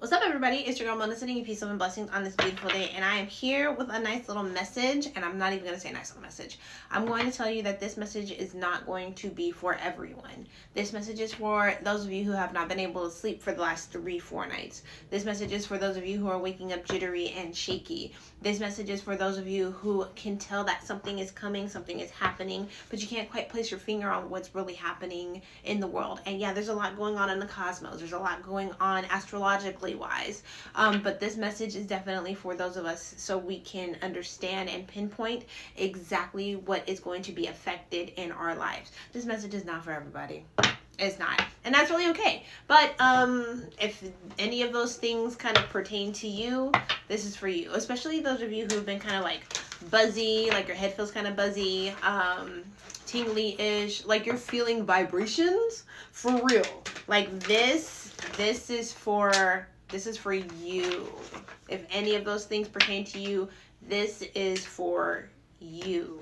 What's up, everybody? It's your girl Mona, sending you peace, love, and blessings on this beautiful day, and I am here with a nice little message, and I'm not even going to say nice little message. I'm going to tell you that this message is not going to be for everyone. This message is for those of you who have not been able to sleep for the last 3-4 nights. This message is for those of you who are waking up jittery and shaky. This message is for those of you who can tell that something is coming, something is happening, but you can't quite place your finger on what's really happening in the world. And yeah, there's a lot going on in the cosmos. There's a lot going on astrologically wise, but this message is definitely for those of us so we can understand and pinpoint exactly what is going to be affected in our lives. This message is not for everybody. It's not, and that's really okay. But if any of those things kind of pertain to you, this is for you, especially those of you who've been kind of like buzzy, like your head feels kind of buzzy, tingly-ish, like you're feeling vibrations for real. Like this is for you. If any of those things pertain to you, this is for you.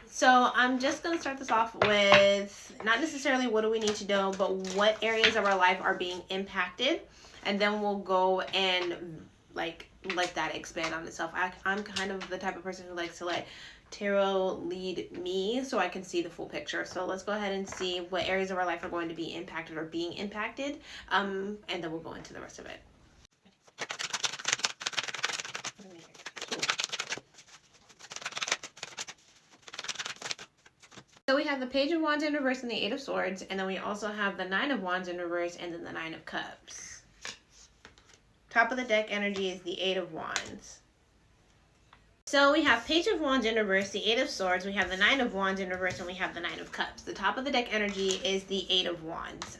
So I'm just going to start this off with not necessarily what do we need to know, but what areas of our life are being impacted. And then we'll go and like let that expand on itself. I'm kind of the type of person who likes to let tarot lead me so I can see the full picture. So let's go ahead and see what areas of our life are going to be impacted or being impacted. And then we'll go into the rest of it. So we have the Page of Wands in reverse and the Eight of Swords, and then we also have the Nine of Wands in reverse and then the Nine of Cups. Top of the deck energy is the Eight of Wands. So we have Page of Wands in reverse, the Eight of Swords, we have the Nine of Wands in reverse, and we have the Nine of Cups. The top of the deck energy is the Eight of Wands.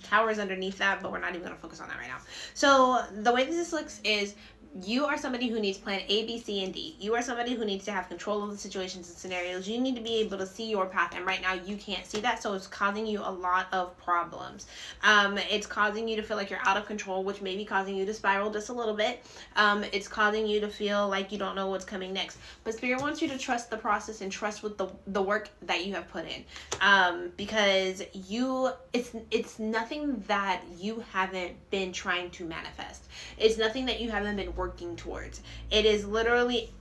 Tower is underneath that, but we're not even going to focus on that right now. So the way this looks is you are somebody who needs plan A, B, C, and D. You are somebody who needs to have control of the situations and scenarios. You need to be able to see your path, and right now you can't see that, so it's causing you a lot of problems. It's causing you to feel like you're out of control, which may be causing you to spiral just a little bit. It's causing you to feel like you don't know what's coming next. But Spirit wants you to trust the process and trust with the work that you have put in, because it's nothing that you haven't been trying to manifest. It's nothing that you haven't been working towards. It is literally,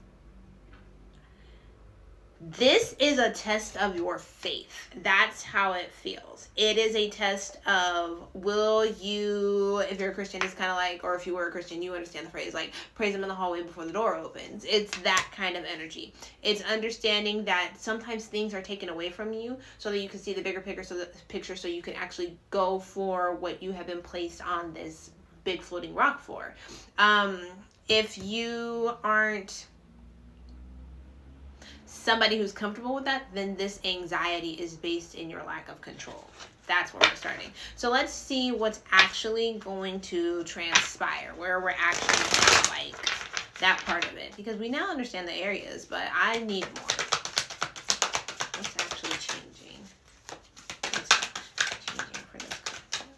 this is a test of your faith. That's how it feels. It is a test of, will you, if you're a Christian, it's kind of like, or if you were a Christian, you understand the phrase, like, praise him in the hallway before the door opens. It's that kind of energy. It's understanding that sometimes things are taken away from you so that you can see the bigger picture, so you can actually go for what you have been placed on this big floating rock for. If you aren't somebody who's comfortable with that, then this anxiety is based in your lack of control. That's where we're starting. So let's see what's actually going to transpire, where we're actually like that part of it, because we now understand the areas, but I need more. What's actually changing? What's changing for this collective?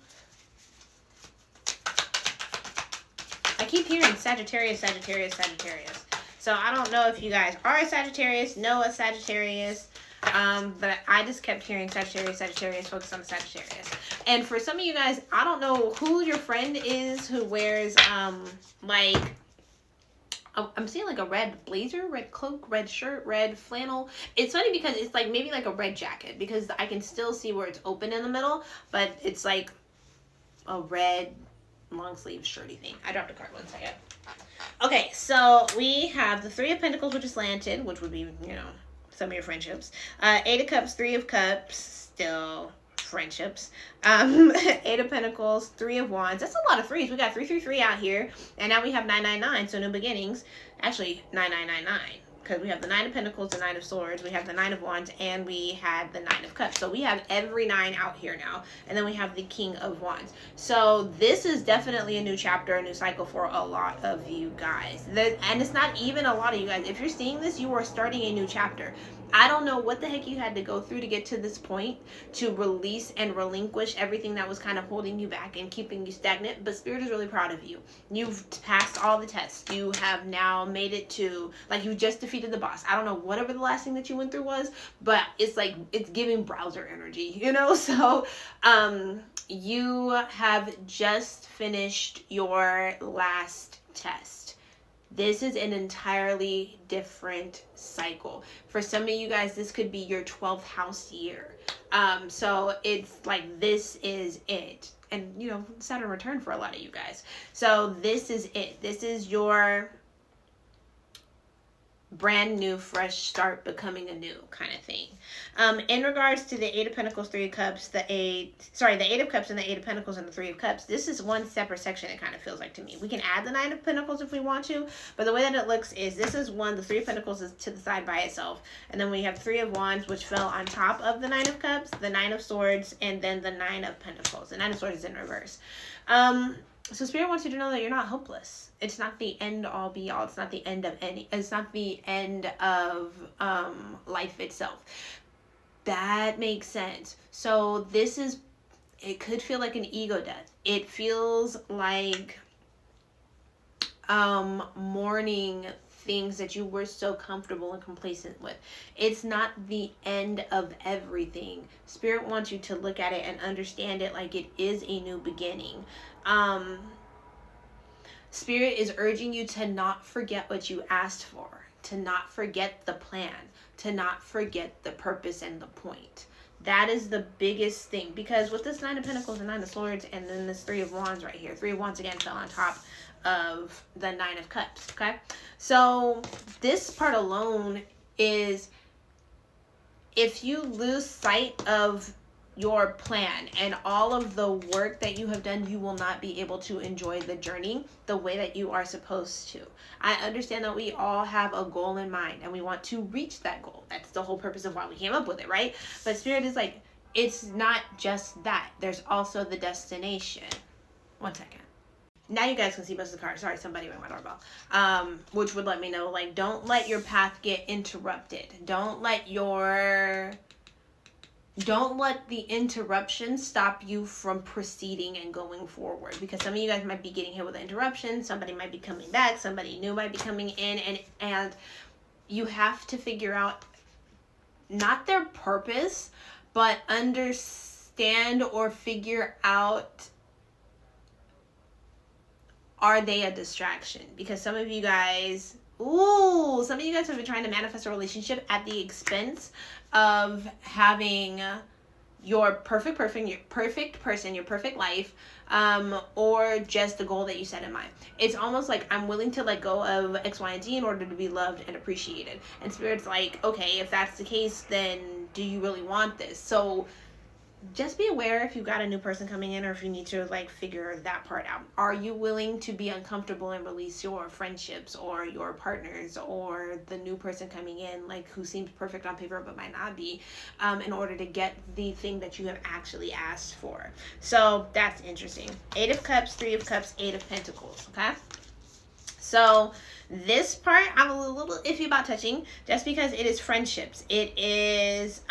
I keep hearing Sagittarius, Sagittarius, Sagittarius. So I don't know if you guys are a Sagittarius, know a Sagittarius, but I just kept hearing Sagittarius, Sagittarius, focus on the Sagittarius. And for some of you guys, I don't know who your friend is who wears, like, I'm seeing like a red blazer, red cloak, red shirt, red flannel. It's funny because it's like maybe like a red jacket, because I can still see where it's open in the middle, but it's like a red long sleeve shirty thing. I dropped a card, 1 second. Okay, so we have the Three of Pentacles, which is slanted, which would be, you know, some of your friendships. Eight of Cups, Three of Cups, still friendships. Eight of Pentacles, Three of Wands. That's a lot of threes. We got 333 out here, and now we have 999, so new beginnings. Actually, 9999. Because we have the Nine of Pentacles, the Nine of Swords, we have the Nine of Wands, and we had the Nine of Cups. So we have every 9 out here now. And then we have the King of Wands. So this is definitely a new chapter, a new cycle for a lot of you guys. And it's not even a lot of you guys. If you're seeing this, you are starting a new chapter. I don't know what the heck you had to go through to get to this point, to release and relinquish everything that was kind of holding you back and keeping you stagnant, but Spirit is really proud of you. You've passed all the tests. You have now made it to, like, you just defeated the boss. I don't know whatever the last thing that you went through was, but it's like, it's giving browser energy, you know? So you have just finished your last test. This is an entirely different cycle. For some of you guys, this could be your 12th house year. So it's like, this is it. And, you know, Saturn return for a lot of you guys. So this is it. This is your brand new, fresh start, becoming anew kind of thing. In regards to the Eight of Pentacles, Three of Cups, the Eight of Cups and the Eight of Pentacles and the Three of Cups, this is one separate section, it kind of feels like to me. We can add the Nine of Pentacles if we want to, but the way that it looks is this is one, the Three of Pentacles is to the side by itself, and then we have Three of Wands, which fell on top of the Nine of Cups, the Nine of Swords, and then the Nine of Pentacles. The Nine of Swords is in reverse. So Spirit wants you to know that you're not hopeless. It's not the end all be all. It's not the end of it's not the end of life itself. That makes sense. So this is, it could feel like an ego death. It feels like mourning things that you were so comfortable and complacent with. It's not the end of everything. Spirit wants you to look at it and understand it like it is a new beginning. Spirit is urging you to not forget what you asked for, to not forget the plan, to not forget the purpose and the point. That is the biggest thing, because with this Nine of Pentacles and Nine of Swords and then this Three of Wands right here, Three of Wands again fell on top of the Nine of Cups, okay? So this part alone is, if you lose sight of your plan and all of the work that you have done, you will not be able to enjoy the journey the way that you are supposed to. I understand that we all have a goal in mind and we want to reach that goal. That's the whole purpose of why we came up with it, right? But Spirit is like, it's not just that. There's also the destination. One second. Now you guys can see most of the cards. Sorry, somebody rang my doorbell. Which would let me know, like, don't let your path get interrupted. Don't let the interruption stop you from proceeding and going forward, because some of you guys might be getting hit with an interruption. Somebody might be coming back. Somebody new might be coming in, and you have to figure out not their purpose, but understand or figure out, are they a distraction? Because some of you guys have been trying to manifest a relationship at the expense of having your perfect person, your perfect life, or just the goal that you set in mind. It's almost like, I'm willing to let go of X, Y, and Z in order to be loved and appreciated. And Spirit's like, okay, if that's the case, then do you really want this? So just be aware if you've got a new person coming in, or if you need to like figure that part out. Are you willing to be uncomfortable and release your friendships or your partners or the new person coming in, like who seems perfect on paper but might not be, in order to get the thing that you have actually asked for? So that's interesting. Eight of Cups, Three of Cups, Eight of Pentacles, okay? So this part I'm a little iffy about touching, just because it is friendships. It is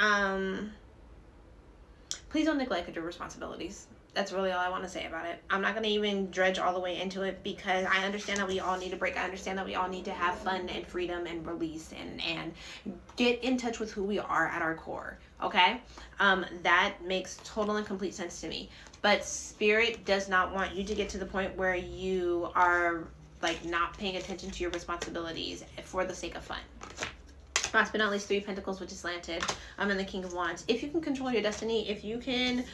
please don't neglect your responsibilities. That's really all I want to say about it. I'm not going to even dredge all the way into it, because I understand that we all need a break. I understand that we all need to have fun and freedom and release and get in touch with who we are at our core, okay? That makes total and complete sense to me. But Spirit does not want you to get to the point where you are like not paying attention to your responsibilities for the sake of fun. Last but not least, Three of Pentacles, which is slanted. And the King of Wands. If you can control your destiny, if you can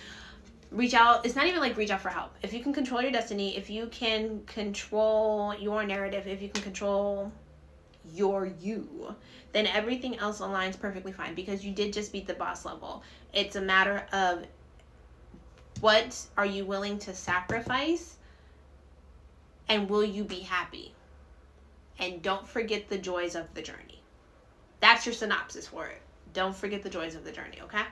reach out, it's not even like reach out for help. If you can control your destiny, if you can control your narrative, if you can control your you, then everything else aligns perfectly fine, because you did just beat the boss level. It's a matter of, what are you willing to sacrifice, and will you be happy? And don't forget the joys of the journey. That's your synopsis for it. Don't forget the joys of the journey, okay?